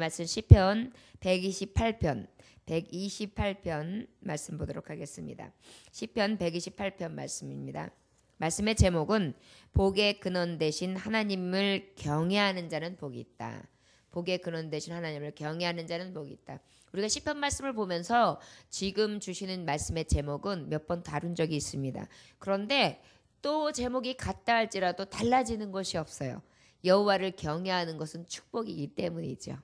말씀 시편 128편 말씀 보도록 하겠습니다. 시편 128편 말씀입니다. 말씀의 제목은 복의 근원 되신 하나님을 경외하는 자는 복이 있다. 복의 근원 되신 하나님을 경외하는 자는 복이 있다. 우리가 시편 말씀을 보면서 지금 주시는 말씀의 제목은 몇 번 다룬 적이 있습니다. 그런데 또 제목이 같다 할지라도 달라지는 것이 없어요. 여호와를 경외하는 것은 축복이기 때문이죠.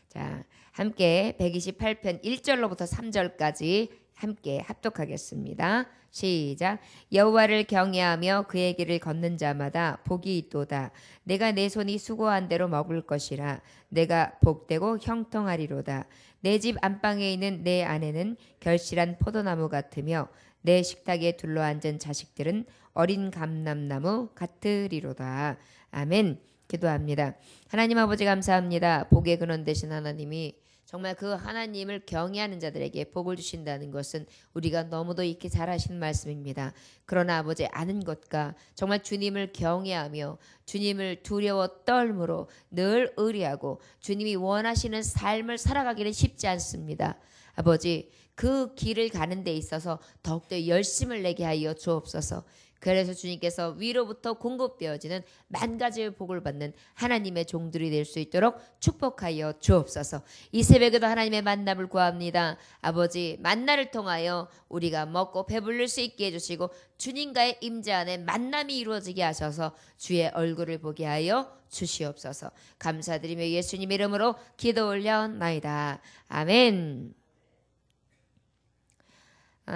자, 함께 128편 1절로부터 3절까지 함께 합독하겠습니다. 시작. 여호와를 경외하며 그의 길을 걷는 자마다 복이 있도다. 내가 내 손이 수고한 대로 먹을 것이라. 내가 복되고 형통하리로다. 내 집 안방에 있는 내 아내는 결실한 포도나무 같으며 내 식탁에 둘러앉은 자식들은 어린 감람나무 같으리로다. 아멘. 기도합니다. 하나님 아버지 감사합니다. 복의 근원 되신 하나님이 정말 그 하나님을 경외하는 자들에게 복을 주신다는 것은 우리가 너무도 익히 잘 아시는 말씀입니다. 그러나 아버지 아는 것과 정말 주님을 경외하며 주님을 두려워 떨므로 늘 의리하고 주님이 원하시는 삶을 살아가기는 쉽지 않습니다. 아버지 그 길을 가는 데 있어서 더욱더 열심을 내게 하여 주옵소서. 그래서 주님께서 위로부터 공급되어지는 만 가지의 복을 받는 하나님의 종들이 될 수 있도록 축복하여 주옵소서. 이 새벽에도 하나님의 만남을 구합니다. 아버지 만나를 통하여 우리가 먹고 배부를 수 있게 해주시고 주님과의 임재 안에 만남이 이루어지게 하셔서 주의 얼굴을 보게 하여 주시옵소서. 감사드리며 예수님 이름으로 기도 올려나이다. 아멘.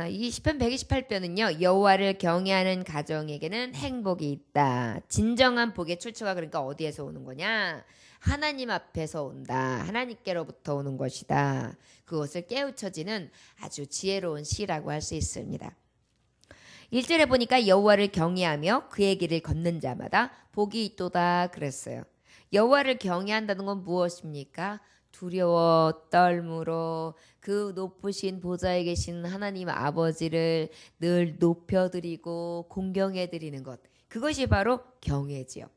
이 시편 128편은요. 여호와를 경외하는 가정에게는 행복이 있다. 진정한 복의 출처가 그러니까 어디에서 오는 거냐? 하나님 앞에서 온다. 하나님께로부터 오는 것이다. 그것을 깨우쳐지는 아주 지혜로운 시라고 할 수 있습니다. 1절에 보니까 여호와를 경외하며 그의 길을 걷는 자마다 복이 있도다 그랬어요. 여호와를 경외한다는 건 무엇입니까? 두려워 떨므로 그 높으신 보좌에 계신 하나님 아버지를 늘 높여드리고 공경해드리는 것. 그것이 바로 경외지요.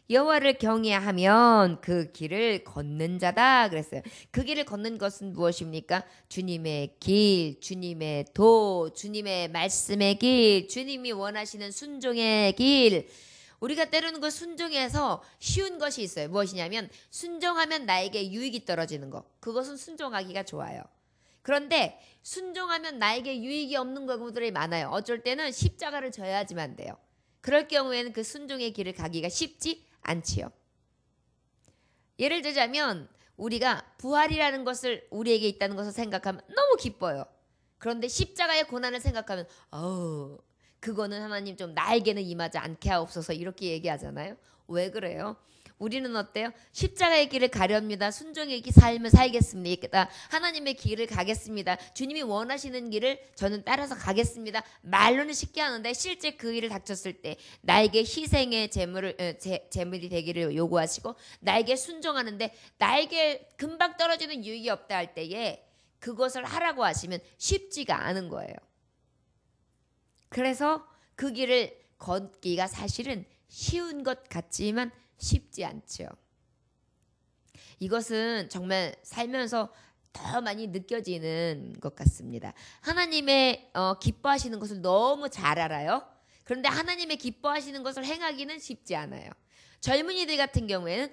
여호와를 경외하면 그 길을 걷는 자다 그랬어요. 그 길을 걷는 것은 무엇입니까? 주님의 길, 주님의 도, 주님의 말씀의 길, 주님이 원하시는 순종의 길. 우리가 때로는 그 순종에서 쉬운 것이 있어요. 무엇이냐면 순종하면 나에게 유익이 떨어지는 것. 그것은 순종하기가 좋아요. 그런데 순종하면 나에게 유익이 없는 경우들이 많아요. 어쩔 때는 십자가를 져야지만 돼요. 그럴 경우에는 그 순종의 길을 가기가 쉽지 않지요. 예를 들자면 우리가 부활이라는 것을 우리에게 있다는 것을 생각하면 너무 기뻐요. 그런데 십자가의 고난을 생각하면 그거는 하나님 좀 나에게는 임하지 않게 하옵소서 이렇게 얘기하잖아요. 왜 그래요? 우리는 어때요? 십자가의 길을 가렵니다. 순종의 삶을 살겠습니다. 하나님의 길을 가겠습니다. 주님이 원하시는 길을 저는 따라서 가겠습니다. 말로는 쉽게 하는데 실제 그 일을 닥쳤을 때 나에게 희생의 제물이 되기를 요구하시고 나에게 순종하는데 나에게 금방 떨어지는 유익이 없다 할 때에 그것을 하라고 하시면 쉽지가 않은 거예요. 그래서 그 길을 걷기가 사실은 쉬운 것 같지만 쉽지 않죠. 이것은 정말 살면서 더 많이 느껴지는 것 같습니다. 하나님의 기뻐하시는 것을 너무 잘 알아요. 그런데 하나님의 기뻐하시는 것을 행하기는 쉽지 않아요. 젊은이들 같은 경우에는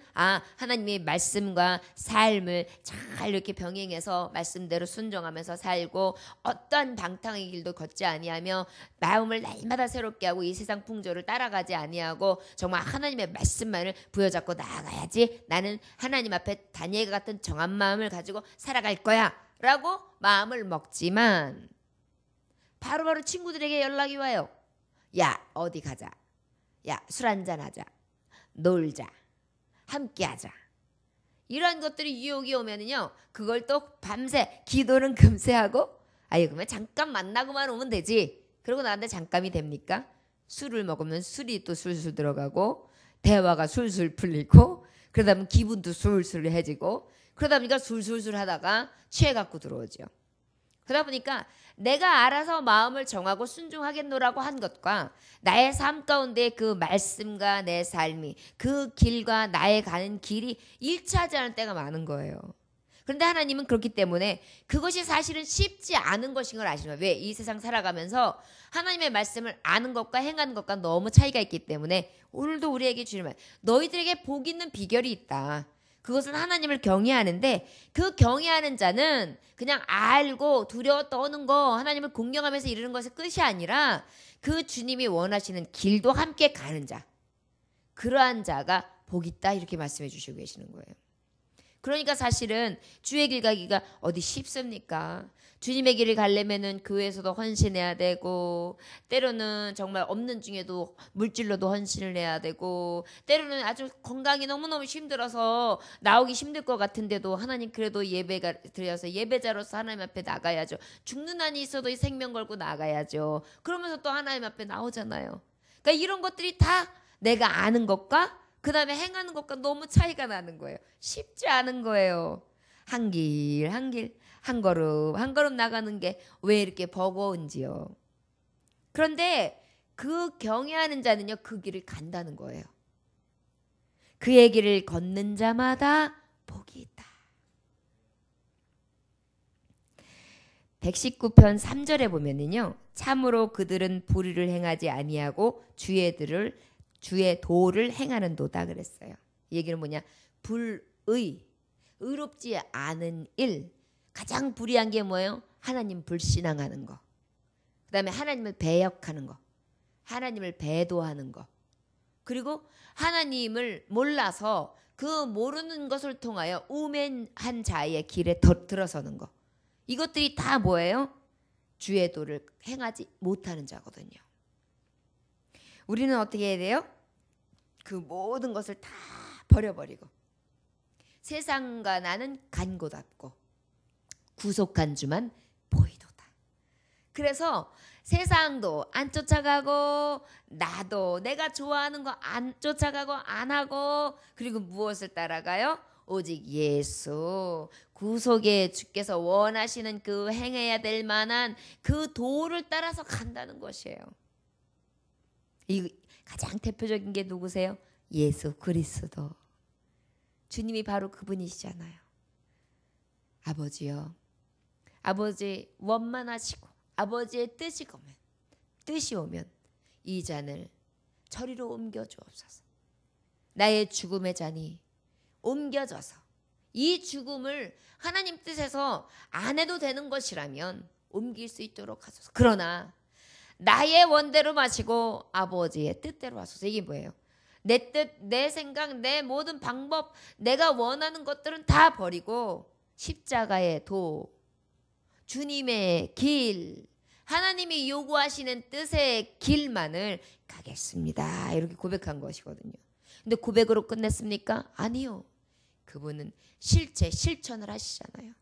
하나님의 말씀과 삶을 잘 이렇게 병행해서 말씀대로 순종하면서 살고 어떠한 방탕의 길도 걷지 아니하며 마음을 날마다 새롭게 하고 이 세상 풍조를 따라가지 아니하고 정말 하나님의 말씀만을 부여잡고 나아가야지 나는 하나님 앞에 다니엘 같은 정한 마음을 가지고 살아갈 거야 라고 마음을 먹지만 바로바로 친구들에게 연락이 와요. 야 어디 가자. 야 술 한잔 하자. 놀자. 함께하자. 이러한 것들이 유혹이 오면은요. 그걸 또 밤새 기도는 금세 하고 그러면 잠깐 만나고만 오면 되지. 그러고 나한테 잠깐이 됩니까? 술을 먹으면 술이 또 술술 들어가고 대화가 술술 풀리고 그러다 보면 기분도 술술해지고 그러다 보니까 술술술 하다가 취해갖고 들어오죠. 그러다 보니까 내가 알아서 마음을 정하고 순종하겠노라고 한 것과 나의 삶 가운데 그 말씀과 내 삶이 그 길과 나의 가는 길이 일치하지 않을 때가 많은 거예요. 그런데 하나님은 그렇기 때문에 그것이 사실은 쉽지 않은 것인 걸 아시는 거예요. 왜? 이 세상 살아가면서 하나님의 말씀을 아는 것과 행하는 것과 너무 차이가 있기 때문에 오늘도 우리에게 주는 말, 너희들에게 복 있는 비결이 있다. 그것은 하나님을 경외하는데 그 경외하는 자는 그냥 알고 두려워 떠는 거, 하나님을 공경하면서 이르는 것이 끝이 아니라 그 주님이 원하시는 길도 함께 가는 자, 그러한 자가 복 있다, 이렇게 말씀해 주시고 계시는 거예요. 그러니까 사실은 주의 길 가기가 어디 쉽습니까? 주님의 길을 가려면은 교회에서도 헌신해야 되고, 때로는 정말 없는 중에도 물질로도 헌신을 해야 되고, 때로는 아주 건강이 너무너무 힘들어서 나오기 힘들 것 같은데도 하나님 그래도 예배가 드려서 예배자로서 하나님 앞에 나가야죠. 죽는 한이 있어도 이 생명 걸고 나가야죠. 그러면서 또 하나님 앞에 나오잖아요. 그러니까 이런 것들이 다 내가 아는 것과 그 다음에 행하는 것과 너무 차이가 나는 거예요. 쉽지 않은 거예요. 한 길 한 길, 한 걸음 한 걸음 나가는 게 왜 이렇게 버거운지요. 그런데 그 경외하는 자는요, 그 길을 간다는 거예요. 그의 길을 걷는 자마다 복이 있다. 119편 3절에 보면은요, 참으로 그들은 불의를 행하지 아니하고 주의 도를 행하는도다 그랬어요. 이 얘기는 뭐냐? 의롭지 않은 일, 가장 불의한 게 뭐예요? 하나님 불신앙하는 거, 그 다음에 하나님을 배역하는 거, 하나님을 배도하는 거, 그리고 하나님을 몰라서 그 모르는 것을 통하여 우매한 자의 길에 들어서는 거, 이것들이 다 뭐예요? 주의 도를 행하지 못하는 자거든요. 우리는 어떻게 해야 돼요? 그 모든 것을 다 버려버리고 세상과 나는 간고답고 구속한 주만 보이도다. 그래서 세상도 안 쫓아가고 나도 내가 좋아하는 거 안 쫓아가고 안 하고, 그리고 무엇을 따라가요? 오직 예수, 구속의 주께서 원하시는 그 행해야 될 만한 그 도를 따라서 간다는 것이에요. 이 가장 대표적인 게 누구세요? 예수 그리스도. 주님이 바로 그분이시잖아요. 아버지요, 아버지 원만하시고 아버지의 뜻이 오면 이 잔을 저리로 옮겨 주옵소서. 나의 죽음의 잔이 옮겨져서 이 죽음을 하나님 뜻에서 안 해도 되는 것이라면 옮길 수 있도록 하소서. 그러나 나의 원대로 마시고 아버지의 뜻대로 하소서. 이게 뭐예요? 내 뜻, 내 생각, 내 모든 방법, 내가 원하는 것들은 다 버리고 십자가의 도, 주님의 길, 하나님이 요구하시는 뜻의 길만을 가겠습니다, 이렇게 고백한 것이거든요. 근데 고백으로 끝냈습니까? 아니요. 그분은 실천을 하시잖아요.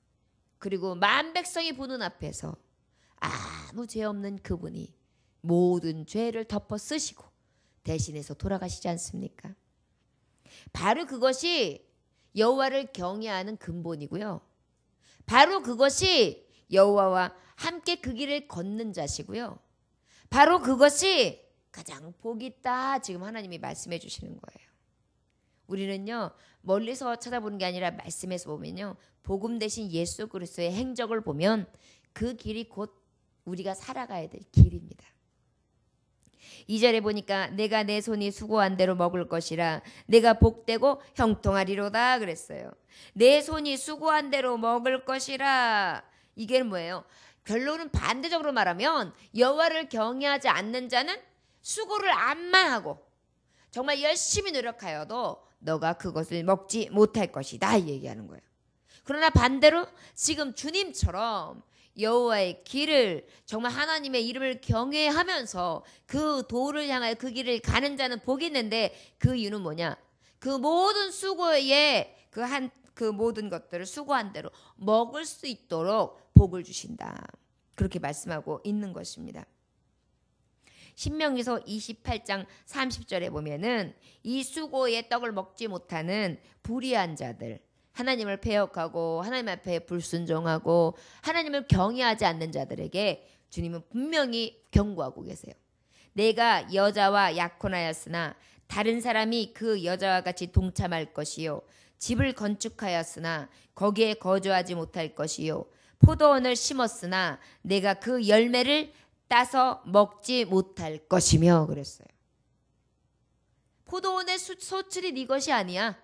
그리고 만 백성이 보는 앞에서 아무 죄 없는 그분이 모든 죄를 덮어 쓰시고 대신해서 돌아가시지 않습니까? 바로 그것이 여호와를 경외하는 근본이고요. 바로 그것이 여호와와 함께 그 길을 걷는 자시고요. 바로 그것이 가장 복이 있다, 지금 하나님이 말씀해 주시는 거예요. 우리는요, 멀리서 쳐다보는 게 아니라 말씀에서 보면요, 복음 대신 예수 그리스도의 행적을 보면 그 길이 곧 우리가 살아가야 될 길입니다. 2절에 보니까 내가 내 손이 수고한 대로 먹을 것이라 내가 복되고 형통하리로다 그랬어요. 내 손이 수고한 대로 먹을 것이라, 이게 뭐예요? 결론은 반대적으로 말하면 여호와를 경외하지 않는 자는 수고를 암만 하고 정말 열심히 노력하여도 너가 그것을 먹지 못할 것이다, 이 얘기하는 거예요. 그러나 반대로 지금 주님처럼 여호와의 길을, 정말 하나님의 이름을 경외하면서 그 도를 향하여 그 길을 가는 자는 복이 있는데, 그 이유는 뭐냐? 그 모든 수고에 그 모든 것들을 수고한 대로 먹을 수 있도록 복을 주신다, 그렇게 말씀하고 있는 것입니다. 신명기서 28장 30절에 보면은 이 수고의 떡을 먹지 못하는 불의한 자들, 하나님을 배역하고 하나님 앞에 불순종하고 하나님을 경외하지 않는 자들에게 주님은 분명히 경고하고 계세요. 내가 여자와 약혼하였으나 다른 사람이 그 여자와 같이 동참할 것이요 집을 건축하였으나 거기에 거주하지 못할 것이요 포도원을 심었으나 내가 그 열매를 따서 먹지 못할 것이며 그랬어요. 포도원의 소출이 네 것이 아니야.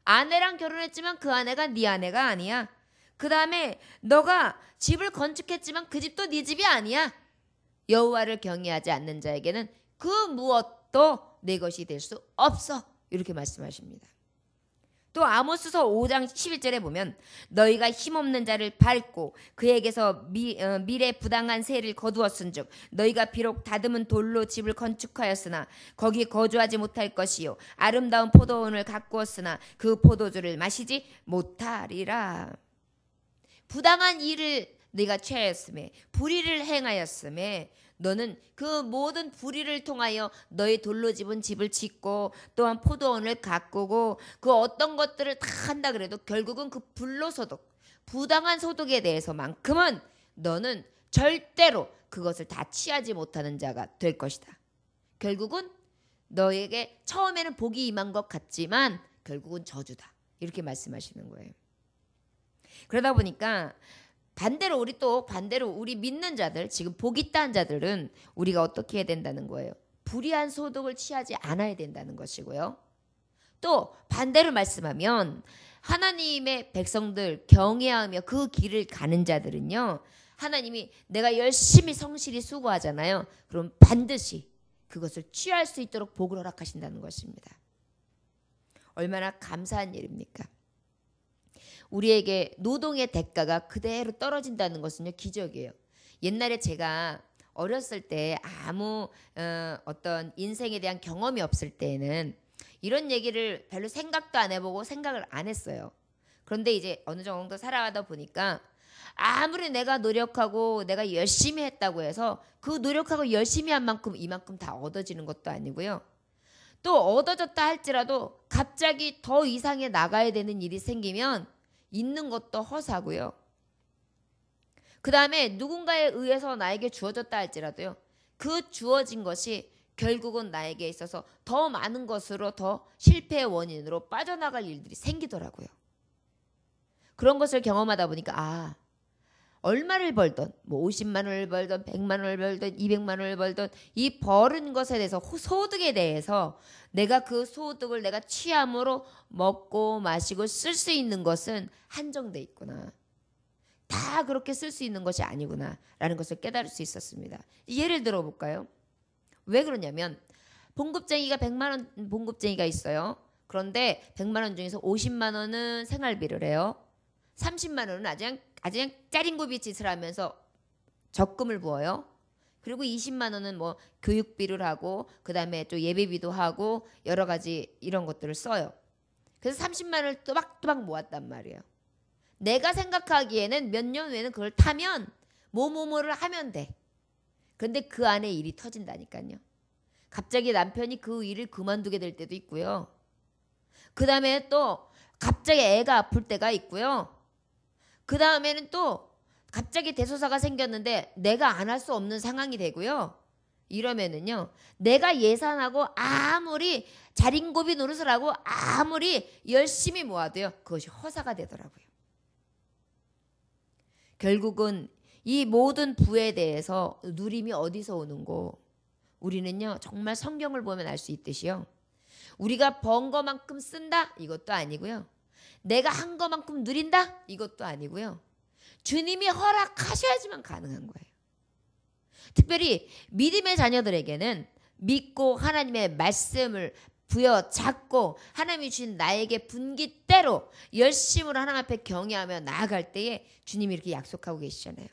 아내랑 결혼했지만 그 아내가 네 아내가 아니야. 그 다음에 너가 집을 건축했지만 그 집도 네 집이 아니야. 여호와를 경외하지 않는 자에게는 그 무엇도 내 것이 될 수 없어. 이렇게 말씀하십니다. 또 아모스서 5장 11절에 보면 너희가 힘없는 자를 밟고 그에게서 미래 부당한 세를 거두었은즉 너희가 비록 다듬은 돌로 집을 건축하였으나 거기 거주하지 못할 것이요 아름다운 포도원을 가꾸었으나 그 포도주를 마시지 못하리라. 부당한 일을 네가 취하였음에 불의를 행하였음에 너는 그 모든 불의를 통하여 너의 돌로 집은 집을 짓고 또한 포도원을 가꾸고 그 어떤 것들을 다 한다 그래도 결국은 그 불로소득 부당한 소득에 대해서만큼은 너는 절대로 그것을 다 취하지 못하는 자가 될 것이다. 결국은 너에게 처음에는 복이 임한 것 같지만 결국은 저주다. 이렇게 말씀하시는 거예요. 그러다 보니까 반대로 우리 믿는 자들 지금 복 있다는 자들은 우리가 어떻게 해야 된다는 거예요. 불의한 소득을 취하지 않아야 된다는 것이고요. 또 반대로 말씀하면 하나님의 백성들 경외하며 그 길을 가는 자들은요. 하나님이 내가 열심히 성실히 수고하잖아요. 그럼 반드시 그것을 취할 수 있도록 복을 허락하신다는 것입니다. 얼마나 감사한 일입니까? 우리에게 노동의 대가가 그대로 떨어진다는 것은요 기적이에요. 옛날에 제가 어렸을 때 아무 어떤 인생에 대한 경험이 없을 때는 이런 얘기를 별로 생각도 안 해보고 생각을 안 했어요. 그런데 이제 어느 정도 살아가다 보니까 아무리 내가 노력하고 내가 열심히 했다고 해서 그 노력하고 열심히 한 만큼 이만큼 다 얻어지는 것도 아니고요. 또 얻어졌다 할지라도 갑자기 더 이상에 나가야 되는 일이 생기면 있는 것도 허사고요. 그 다음에 누군가에 의해서 나에게 주어졌다 할지라도요. 그 주어진 것이 결국은 나에게 있어서 더 많은 것으로 더 실패의 원인으로 빠져나갈 일들이 생기더라고요. 그런 것을 경험하다 보니까 얼마를 벌던 50만 원을 벌던 100만 원을 벌던 200만 원을 벌던 이 벌은 것에 대해서 소득에 대해서 내가 그 소득을 내가 취함으로 먹고 마시고 쓸 수 있는 것은 한정돼 있구나. 다 그렇게 쓸 수 있는 것이 아니구나 라는 것을 깨달을 수 있었습니다. 예를 들어 볼까요? 왜 그러냐면 봉급쟁이가 100만 원 봉급쟁이가 있어요. 그런데 100만 원 중에서 50만 원은 생활비를 해요. 30만 원은 아주 그냥 짜린구비 짓을 하면서 적금을 부어요. 그리고 20만 원은 뭐 교육비를 하고 그다음에 또 예배비도 하고 여러 가지 이런 것들을 써요. 그래서 30만 원을 또박또박 모았단 말이에요. 내가 생각하기에는 몇 년 후에는 그걸 타면 뭐를 하면 돼. 근데 그 안에 일이 터진다니까요. 갑자기 남편이 그 일을 그만두게 될 때도 있고요. 그 다음에 또 갑자기 애가 아플 때가 있고요. 그 다음에는 또 갑자기 대소사가 생겼는데 내가 안 할 수 없는 상황이 되고요. 이러면은요. 내가 예산하고 아무리 자린고비 노릇을 하고 아무리 열심히 모아도요. 그것이 허사가 되더라고요. 결국은 이 모든 부에 대해서 누림이 어디서 오는고 우리는요. 정말 성경을 보면 알 수 있듯이요. 우리가 번 것만큼 쓴다? 이것도 아니고요. 내가 한 것만큼 누린다? 이것도 아니고요. 주님이 허락하셔야지만 가능한 거예요. 특별히 믿음의 자녀들에게는 믿고 하나님의 말씀을 부여잡고 하나님이 주신 나에게 분깃대로 열심으로 하나님 앞에 경외하며 나아갈 때에 주님이 이렇게 약속하고 계시잖아요.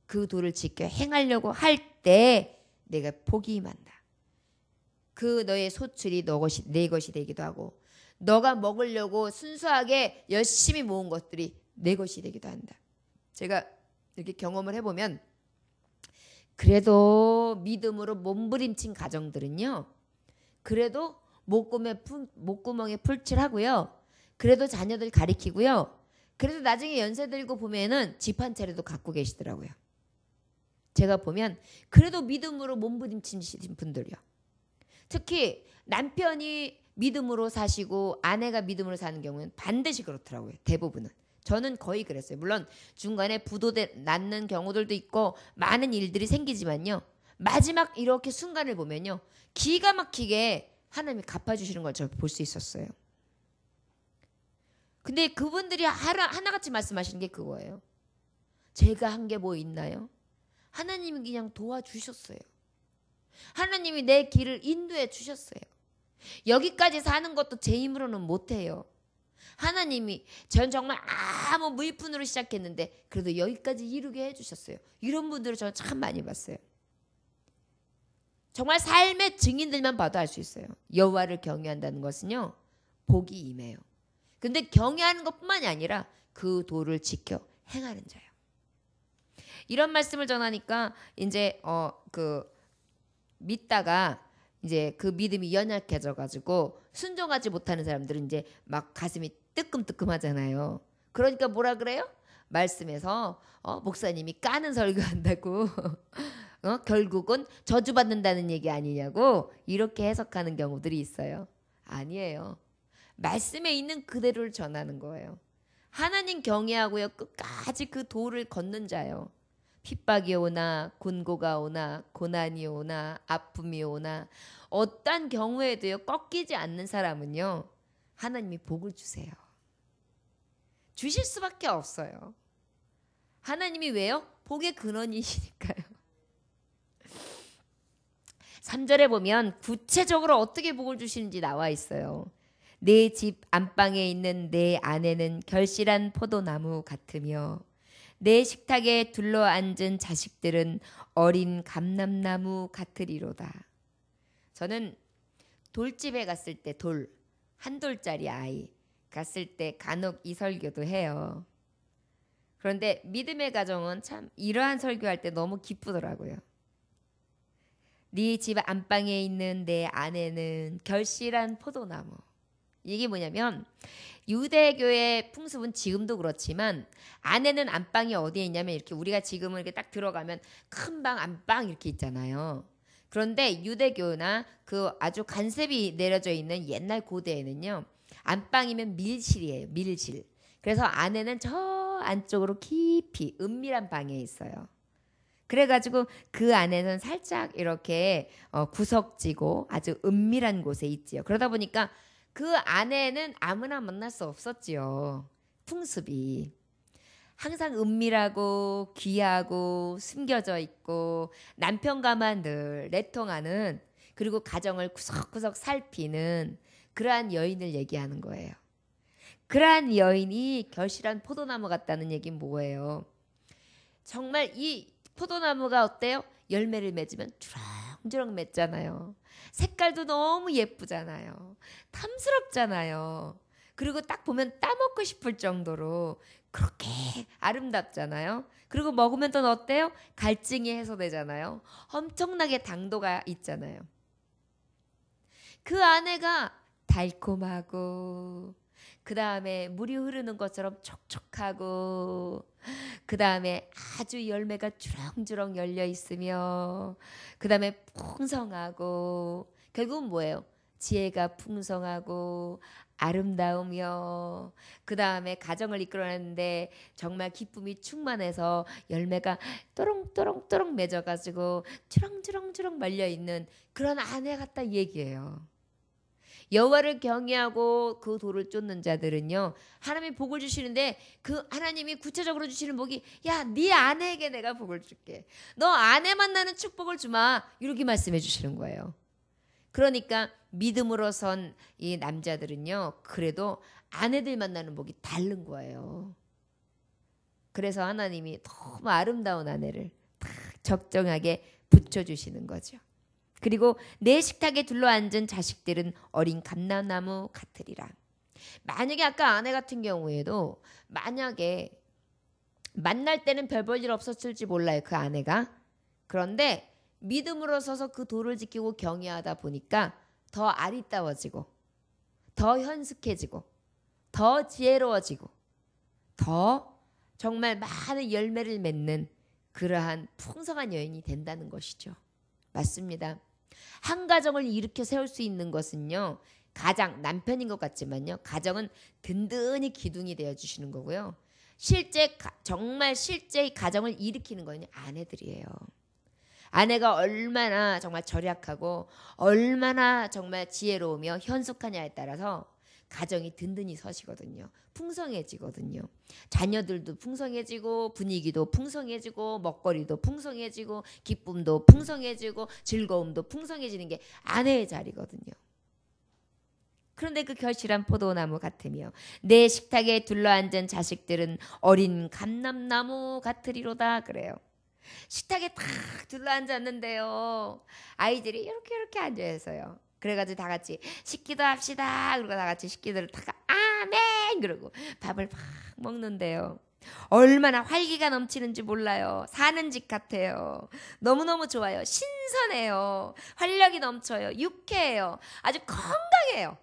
그 도를 지켜 행하려고 할 때 내가 복이 임한다. 그 너의 소출이 내 것이 되기도 하고 너가 먹으려고 순수하게 열심히 모은 것들이 내 것이 되기도 한다. 제가 이렇게 경험을 해보면 그래도 믿음으로 몸부림친 가정들은요. 그래도 목구멍에 풀칠하고요. 그래도 자녀들 가리키고요. 그래도 나중에 연세 들고 보면은 집 한 채라도 갖고 계시더라고요. 제가 보면 그래도 믿음으로 몸부림치신 분들이요. 특히 남편이 믿음으로 사시고 아내가 믿음으로 사는 경우는 반드시 그렇더라고요. 대부분은. 저는 거의 그랬어요. 물론 중간에 부도돼 낳는 경우들도 있고 많은 일들이 생기지만요. 마지막 이렇게 순간을 보면요. 기가 막히게 하나님이 갚아주시는 걸 저 볼 수 있었어요. 근데 그분들이 하나같이 말씀하시는 게 그거예요. 제가 한 게 뭐 있나요? 하나님이 그냥 도와주셨어요. 하나님이 내 길을 인도해 주셨어요. 여기까지 사는 것도 제 힘으로는 못해요. 하나님이 전 정말 아무 무일푼으로 시작했는데 그래도 여기까지 이루게 해주셨어요. 이런 분들을 저는 참 많이 봤어요. 정말 삶의 증인들만 봐도 알 수 있어요. 여호와를 경외한다는 것은요. 복이 임해요. 근데 경외하는 것뿐만이 아니라 그 도를 지켜 행하는 자예요. 이런 말씀을 전하니까 이제 믿다가 이제 그 믿음이 연약해져 가지고 순종하지 못하는 사람들은 이제 막 가슴이 뜨끔뜨끔하잖아요. 그러니까 뭐라 그래요? 말씀에서 목사님이 까는 설교한다고 결국은 저주받는다는 얘기 아니냐고 이렇게 해석하는 경우들이 있어요. 아니에요. 말씀에 있는 그대로를 전하는 거예요. 하나님 경외하고요. 끝까지 그 도를 걷는 자요. 핍박이 오나 곤고가 오나 고난이 오나 아픔이 오나 어떤 경우에도요. 꺾이지 않는 사람은요. 하나님이 복을 주세요. 주실 수밖에 없어요. 하나님이 왜요? 복의 근원이시니까요. 3절에 보면 구체적으로 어떻게 복을 주시는지 나와 있어요. 내 집 안방에 있는 내 아내는 결실한 포도나무 같으며 내 식탁에 둘러앉은 자식들은 어린 감람나무 같으리로다. 저는 돌집에 갔을 때 한 돌짜리 아이 갔을 때 간혹 이 설교도 해요. 그런데 믿음의 가정은 참 이러한 설교할 때 너무 기쁘더라고요. 네 집 안방에 있는 내 아내는 결실한 포도나무. 이게 뭐냐면 유대교의 풍습은 지금도 그렇지만 아내는 안방이 어디에 있냐면 이렇게 우리가 지금은 이렇게 딱 들어가면 큰 방 안방 이렇게 있잖아요. 그런데 유대교나 그 아주 간섭이 내려져 있는 옛날 고대에는요. 안방이면 밀실이에요. 밀실. 그래서 아내는 저 안쪽으로 깊이 은밀한 방에 있어요. 그래가지고 그 안에는 살짝 이렇게 구석지고 아주 은밀한 곳에 있지요. 그러다 보니까 그 안에는 아무나 만날 수 없었지요. 풍습이. 항상 은밀하고 귀하고 숨겨져 있고 남편과만 늘 내통하는 그리고 가정을 구석구석 살피는 그러한 여인을 얘기하는 거예요. 그러한 여인이 결실한 포도나무 같다는 얘기는 뭐예요? 정말 이 포도나무가 어때요? 열매를 맺으면 주렁주렁 맺잖아요. 색깔도 너무 예쁘잖아요. 탐스럽잖아요. 그리고 딱 보면 따먹고 싶을 정도로 그렇게 아름답잖아요. 그리고 먹으면 또 어때요? 갈증이 해소되잖아요. 엄청나게 당도가 있잖아요. 그 안에가 달콤하고 그 다음에 물이 흐르는 것처럼 촉촉하고 그 다음에 아주 열매가 주렁주렁 열려 있으며 그 다음에 풍성하고 결국은 뭐예요? 지혜가 풍성하고 아름다우며 그 다음에 가정을 이끌어내는데 정말 기쁨이 충만해서 열매가 또롱또롱또롱 맺어가지고 주렁주렁주렁 말려있는 그런 아내 같다 얘기예요. 여호와를 경외하고 그 도를 쫓는 자들은요. 하나님이 복을 주시는데 그 하나님이 구체적으로 주시는 복이 야, 네 아내에게 내가 복을 줄게. 너 아내 만나는 축복을 주마. 이렇게 말씀해 주시는 거예요. 그러니까 믿음으로 선 이 남자들은요. 그래도 아내들 만나는 복이 다른 거예요. 그래서 하나님이 너무 아름다운 아내를 딱 적정하게 붙여주시는 거죠. 그리고 내 식탁에 둘러앉은 자식들은 어린 감람나무 같으리라. 만약에 아까 아내 같은 경우에도 만약에 만날 때는 별 볼 일 없었을지 몰라요. 그 아내가. 그런데 믿음으로 서서 그 도를 지키고 경외하다 보니까 더 아리따워지고 더 현숙해지고 더 지혜로워지고 더 정말 많은 열매를 맺는 그러한 풍성한 여인이 된다는 것이죠. 맞습니다. 한 가정을 일으켜 세울 수 있는 것은요, 가장 남편인 것 같지만요, 가정은 든든히 기둥이 되어 주시는 거고요. 정말 실제 가정을 일으키는 거는 아내들이에요. 아내가 얼마나 정말 절약하고 얼마나 정말 지혜로우며 현숙하냐에 따라서 가정이 든든히 서시거든요. 풍성해지거든요. 자녀들도 풍성해지고 분위기도 풍성해지고 먹거리도 풍성해지고 기쁨도 풍성해지고 즐거움도 풍성해지는 게 아내의 자리거든요. 그런데 그 결실한 포도나무 같으며 내 식탁에 둘러앉은 자식들은 어린 감람나무 같으리로다 그래요. 식탁에 탁 둘러앉았는데요. 아이들이 이렇게 앉아있어요. 그래가지고 다 같이 식기도 합시다. 그리고 다 같이 식기도를 탁 아멘 그러고 밥을 막 먹는데요. 얼마나 활기가 넘치는지 몰라요. 사는 집 같아요. 너무너무 좋아요. 신선해요. 활력이 넘쳐요. 유쾌해요. 아주 건강해요.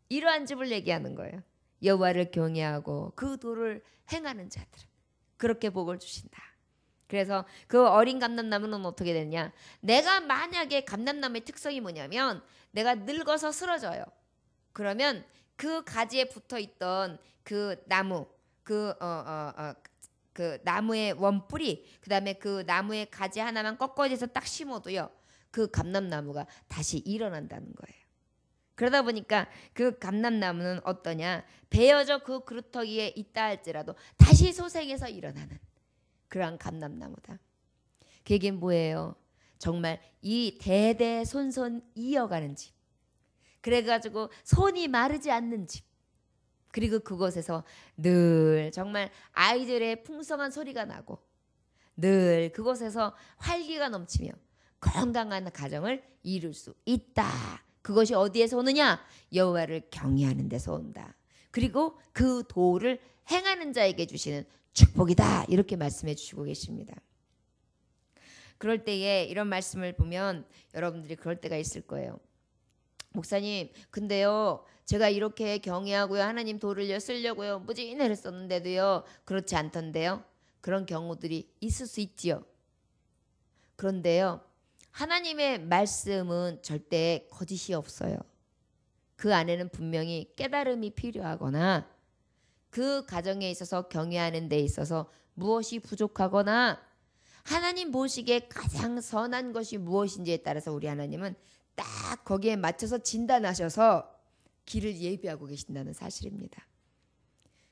이러한 집을 얘기하는 거예요. 여호와를 경외하고 그 도를 행하는 자들은 그렇게 복을 주신다. 그래서 그 어린 감람나무는 어떻게 되느냐? 내가 만약에 감람나무의 특성이 뭐냐면 내가 늙어서 쓰러져요. 그러면 그 가지에 붙어 있던 그 나무, 그 나무의 원뿌리, 그다음에 그 나무의 가지 하나만 꺾어져서 딱 심어도요, 그 감람나무가 다시 일어난다는 거예요. 그러다 보니까 그 감람나무는 어떠냐? 베어져 그 그루터기에 있다 할지라도 다시 소생해서 일어나는 그러한 감람나무다. 그게 뭐예요? 정말 이 대대손손 이어가는 집. 그래가지고 손이 마르지 않는 집. 그리고 그곳에서 늘 정말 아이들의 풍성한 소리가 나고 늘 그곳에서 활기가 넘치며 건강한 가정을 이룰 수 있다. 그것이 어디에서 오느냐? 여호와를 경외하는 데서 온다. 그리고 그 도를 행하는 자에게 주시는 축복이다. 이렇게 말씀해 주시고 계십니다. 그럴 때에 이런 말씀을 보면 여러분들이 그럴 때가 있을 거예요. 목사님, 근데요, 제가 이렇게 경외하고요, 하나님 도를 쓰려고요, 무진을 했었는데도요, 그렇지 않던데요. 그런 경우들이 있을 수 있지요. 그런데요, 하나님의 말씀은 절대 거짓이 없어요. 그 안에는 분명히 깨달음이 필요하거나 그 가정에 있어서 경외하는 데 있어서 무엇이 부족하거나 하나님 보시기에 가장 선한 것이 무엇인지에 따라서 우리 하나님은 딱 거기에 맞춰서 진단하셔서 길을 예비하고 계신다는 사실입니다.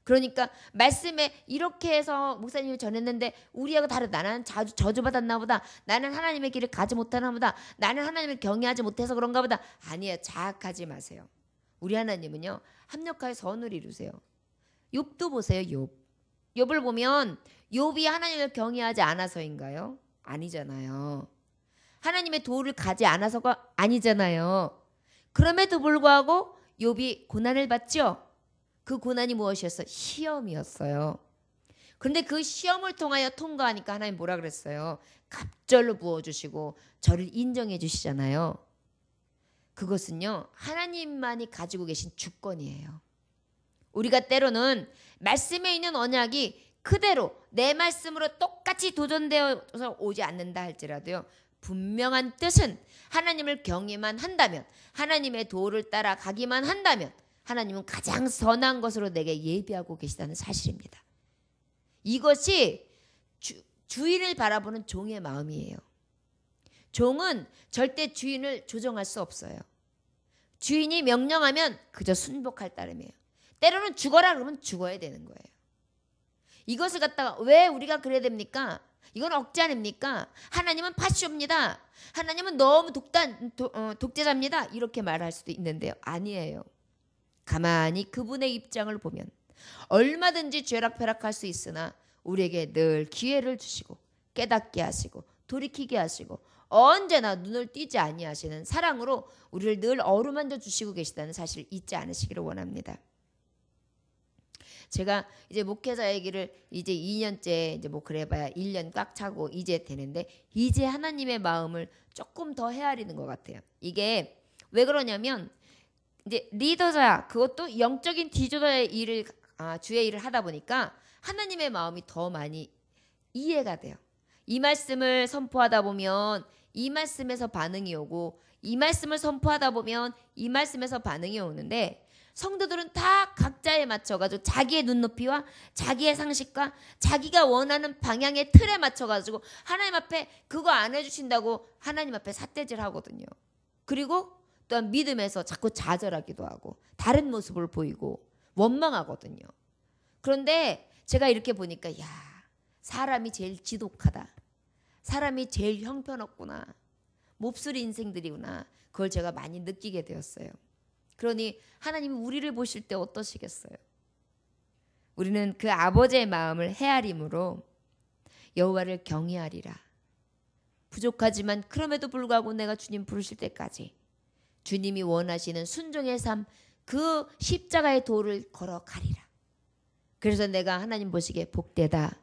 그러니까 말씀에 이렇게 해서 목사님이 전했는데 우리하고 다르다. 나는 저주받았나 보다. 나는 하나님의 길을 가지 못하나 보다. 나는 하나님을 경외하지 못해서 그런가 보다. 아니에요. 자학하지 마세요. 우리 하나님은요, 합력하여 선을 이루세요. 욥도 보세요. 욥을 보면 욥이 하나님을 경외하지 않아서인가요? 아니잖아요. 하나님의 도를 가지 않아서가 아니잖아요. 그럼에도 불구하고 욥이 고난을 받죠. 그 고난이 무엇이었어요? 시험이었어요. 그런데 그 시험을 통하여 통과하니까 하나님 뭐라 그랬어요? 갑절로 부어주시고 저를 인정해 주시잖아요. 그것은요, 하나님만이 가지고 계신 주권이에요. 우리가 때로는 말씀에 있는 언약이 그대로 내 말씀으로 똑같이 도전되어서 오지 않는다 할지라도요, 분명한 뜻은 하나님을 경외만 한다면, 하나님의 도를 따라가기만 한다면 하나님은 가장 선한 것으로 내게 예비하고 계시다는 사실입니다. 이것이 주인을 바라보는 종의 마음이에요. 종은 절대 주인을 조정할 수 없어요. 주인이 명령하면 그저 순복할 따름이에요. 때로는 죽어라 그러면 죽어야 되는 거예요. 이것을 갖다가 왜 우리가 그래야 됩니까? 이건 억지 아닙니까? 하나님은 파쇼입니다. 하나님은 너무 독재자입니다. 이렇게 말할 수도 있는데요. 아니에요. 가만히 그분의 입장을 보면 얼마든지 죄락펴락할 수 있으나 우리에게 늘 기회를 주시고 깨닫게 하시고 돌이키게 하시고 언제나 눈을 띄지 아니하시는 사랑으로 우리를 늘 어루만져 주시고 계시다는 사실을 잊지 않으시기를 원합니다. 제가 이제 목회자 얘기를 이제 2년째 이제 뭐 그래봐야 1년 꽉 차고 이제 되는데 이제 하나님의 마음을 조금 더 헤아리는 것 같아요. 이게 왜 그러냐면 이제 리더자 그것도 영적인 지도자의 일을 주의 일을 하다 보니까 하나님의 마음이 더 많이 이해가 돼요. 이 말씀을 선포하다 보면 이 말씀에서 반응이 오고 이 말씀을 선포하다 보면 이 말씀에서 반응이 오는데 성도들은 다 각자에 맞춰가지고 자기의 눈높이와 자기의 상식과 자기가 원하는 방향의 틀에 맞춰가지고 하나님 앞에 그거 안 해주신다고 하나님 앞에 삿대질 하거든요. 그리고 또한 믿음에서 자꾸 좌절하기도 하고 다른 모습을 보이고 원망하거든요. 그런데 제가 이렇게 보니까 야, 사람이 제일 지독하다. 사람이 제일 형편없구나. 몹쓸 인생들이구나. 그걸 제가 많이 느끼게 되었어요. 그러니 하나님이 우리를 보실 때 어떠시겠어요? 우리는 그 아버지의 마음을 헤아림으로 여호와를 경외하리라. 부족하지만 그럼에도 불구하고 내가 주님 부르실 때까지 주님이 원하시는 순종의 삶, 그 십자가의 도를 걸어가리라. 그래서 내가 하나님 보시기에 복되다.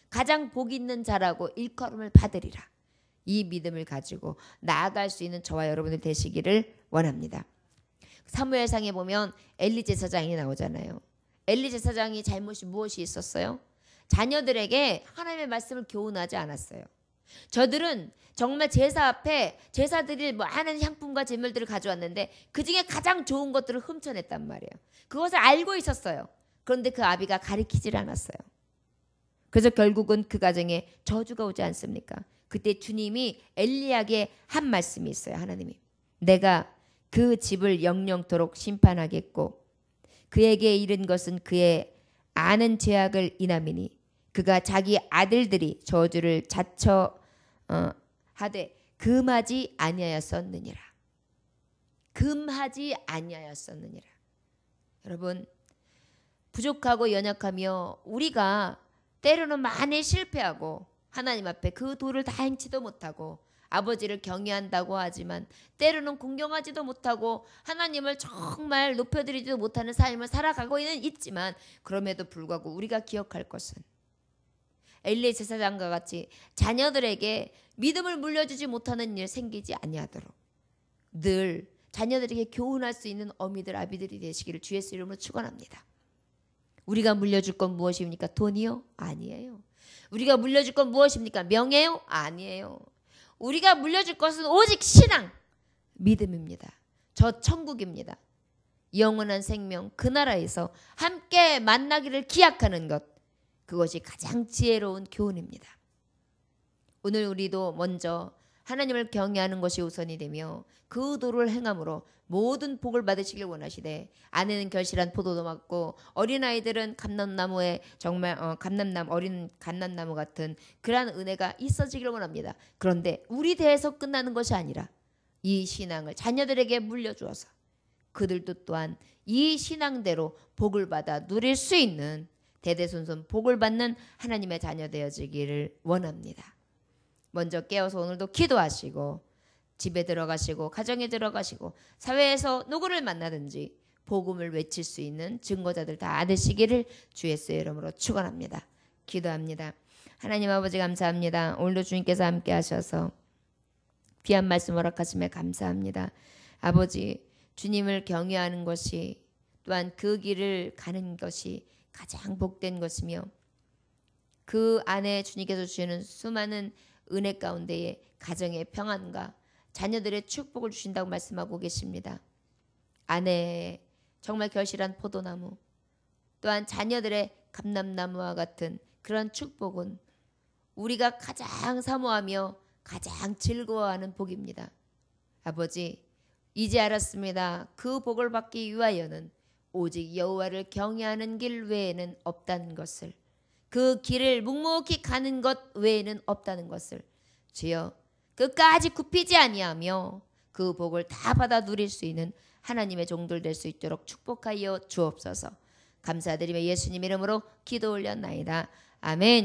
가장 복 있는 자라고 일컬음을 받으리라. 이 믿음을 가지고 나아갈 수 있는 저와 여러분들 되시기를 원합니다. 사무엘상에 보면 엘리 제사장이 나오잖아요. 엘리 제사장이 잘못이 무엇이 있었어요? 자녀들에게 하나님의 말씀을 교훈하지 않았어요. 저들은 정말 제사 앞에 제사드릴 많은 향품과 제물들을 가져왔는데 그중에 가장 좋은 것들을 훔쳐냈단 말이에요. 그것을 알고 있었어요. 그런데 그 아비가 가르치질 않았어요. 그래서 결국은 그 가정에 저주가 오지 않습니까? 그때 주님이 엘리야에게 한 말씀이 있어요. 하나님이 내가 그 집을 영영토록 심판하겠고 그에게 이른 것은 그의 아는 죄악을 인함이니 그가 자기 아들들이 저주를 자처 하되 금하지 아니하였었느니라. 금하지 아니하였었느니라. 여러분 부족하고 연약하며 우리가 때로는 많이 실패하고 하나님 앞에 그 도를 다 행치도 못하고 아버지를 경외한다고 하지만 때로는 공경하지도 못하고 하나님을 정말 높여드리지도 못하는 삶을 살아가고 있지만 그럼에도 불구하고 우리가 기억할 것은 엘리 제사장과 같이 자녀들에게 믿음을 물려주지 못하는 일 생기지 아니하도록 늘 자녀들에게 교훈할 수 있는 어미들 아비들이 되시기를 주의 이름으로 축원합니다. 우리가 물려줄 건 무엇입니까? 돈이요? 아니에요. 우리가 물려줄 건 무엇입니까? 명예요? 아니에요. 우리가 물려줄 것은 오직 신앙, 믿음입니다. 저 천국입니다. 영원한 생명, 그 나라에서 함께 만나기를 기약하는 것, 그것이 가장 지혜로운 교훈입니다. 오늘 우리도 먼저 하나님을 경외하는 것이 우선이 되며 그 도를 행함으로 모든 복을 받으시길 원하시되 아내는 결실한 포도도 맞고 어린아이들은 감람나무에 정말 어린 감람나무 같은 그러한 은혜가 있어지길 원합니다. 그런데 우리 대에서 끝나는 것이 아니라 이 신앙을 자녀들에게 물려주어서 그들도 또한 이 신앙대로 복을 받아 누릴 수 있는 대대손손 복을 받는 하나님의 자녀 되어지기를 원합니다. 먼저 깨어서 오늘도 기도하시고 집에 들어가시고 가정에 들어가시고 사회에서 누구를 만나든지 복음을 외칠 수 있는 증거자들 다 되시기를 주 예수의 이름으로 축원합니다. 기도합니다. 하나님 아버지 감사합니다. 오늘도 주님께서 함께 하셔서 귀한 말씀 허락하심에 감사합니다. 아버지 주님을 경외하는 것이 또한 그 길을 가는 것이 가장 복된 것이며 그 안에 주님께서 주시는 수많은 은혜 가운데에 가정의 평안과 자녀들의 축복을 주신다고 말씀하고 계십니다. 아내의 정말 결실한 포도나무 또한 자녀들의 감람나무와 같은 그런 축복은 우리가 가장 사모하며 가장 즐거워하는 복입니다. 아버지 이제 알았습니다. 그 복을 받기 위하여는 오직 여호와를 경외하는 길 외에는 없다는 것을 그 길을 묵묵히 가는 것 외에는 없다는 것을 주여 끝까지 굽히지 아니하며 그 복을 다 받아 누릴 수 있는 하나님의 종들 될 수 있도록 축복하여 주옵소서. 감사드리며 예수님 이름으로 기도 올렸나이다. 아멘.